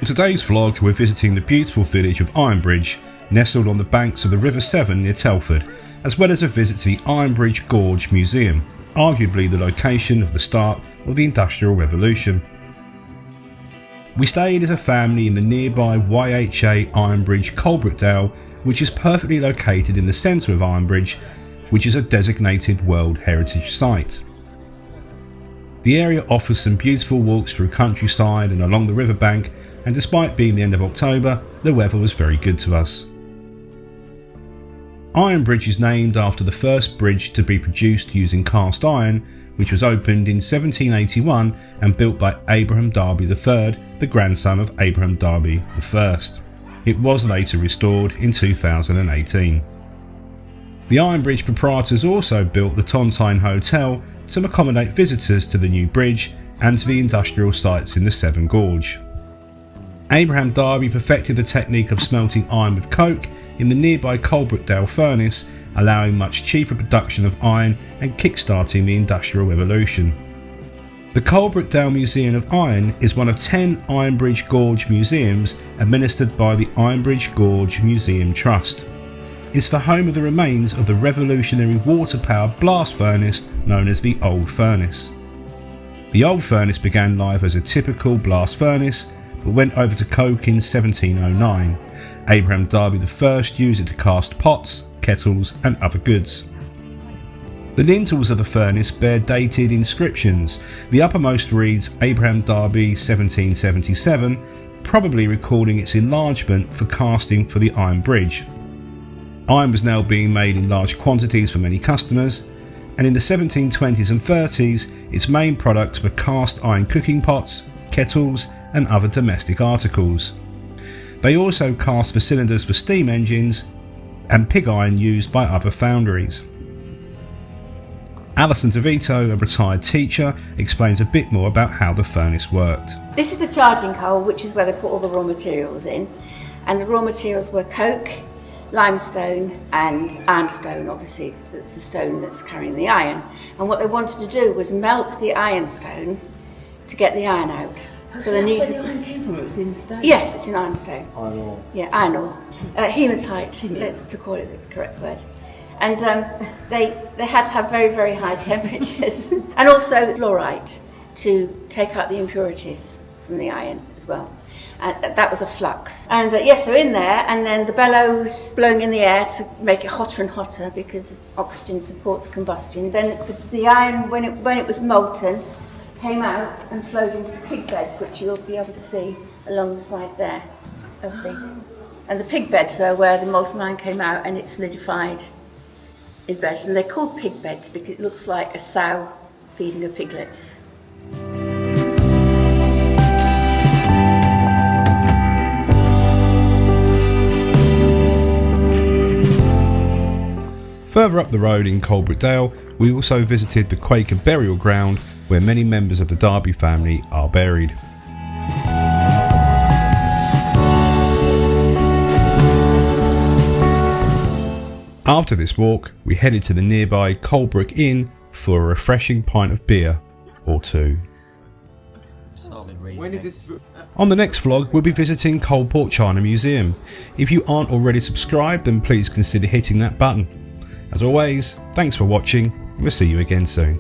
today's vlog, we're visiting the beautiful village of Ironbridge, nestled on the banks of the River Severn near Telford, as well as a visit to the Ironbridge Gorge Museum, arguably the location of the start of the Industrial Revolution. We stayed as a family in the nearby YHA Coalbrookdale, which is perfectly located in the centre of Ironbridge, which is a designated World Heritage Site. The area offers some beautiful walks through countryside and along the riverbank, and despite being the end of October, the weather was very good to us. Ironbridge is named after the first bridge to be produced using cast iron, which was opened in 1781 and built by Abraham Darby III, the grandson of Abraham Darby I. It was later restored in 2018. The Ironbridge proprietors also built the Tontine Hotel to accommodate visitors to the new bridge and to the industrial sites in the Severn Gorge. Abraham Darby perfected the technique of smelting iron with coke in the nearby Coalbrookdale furnace, allowing much cheaper production of iron and kick-starting the Industrial Revolution. The Coalbrookdale Museum of Iron is one of 10 Ironbridge Gorge museums administered by the Ironbridge Gorge Museum Trust. It's the home of the remains of the revolutionary water-powered blast furnace known as the Old Furnace. The Old Furnace began life as a typical blast furnace, but went over to coke in 1709. Abraham Darby I used it to cast pots, kettles and other goods. The lintels of the furnace bear dated inscriptions. The uppermost reads Abraham Darby 1777, probably recording its enlargement for casting for the Iron Bridge. Iron was now being made in large quantities for many customers, and in the 1720s and 30s its main products were cast iron cooking pots, kettles and other domestic articles. They also cast the cylinders for steam engines and pig iron used by other foundries. Alison DeVito, a retired teacher, explains a bit more about how the furnace worked. This is the charging coal, which is where they put all the raw materials in, and the raw materials were coke, limestone and ironstone, obviously that's the stone that's carrying the iron. And what they wanted to do was melt the ironstone to get the iron out. So that's where the iron came from, it was in stone? Yes, it's in ironstone. Iron ore. Yeah, iron ore. Hematite, let's to call it the correct word. And they had to have very, very high temperatures and also fluorite to take out the impurities from the iron as well. And that was a flux. And so in there, and then the bellows blowing in the air to make it hotter and hotter because oxygen supports combustion. Then the iron, when it was molten, came out and flowed into the pig beds, which you'll be able to see along the side there. And the pig beds are where the molten iron came out and it solidified in beds. And they're called pig beds because it looks like a sow feeding her piglets. Further up the road in Coalbrookdale, we also visited the Quaker burial ground where many members of the Darby family are buried. After this walk, we headed to the nearby Coalbrook Inn for a refreshing pint of beer or two. When is this? On the next vlog, we'll be visiting Coalport China Museum. If you aren't already subscribed, then please consider hitting that button. As always, thanks for watching, and we'll see you again soon.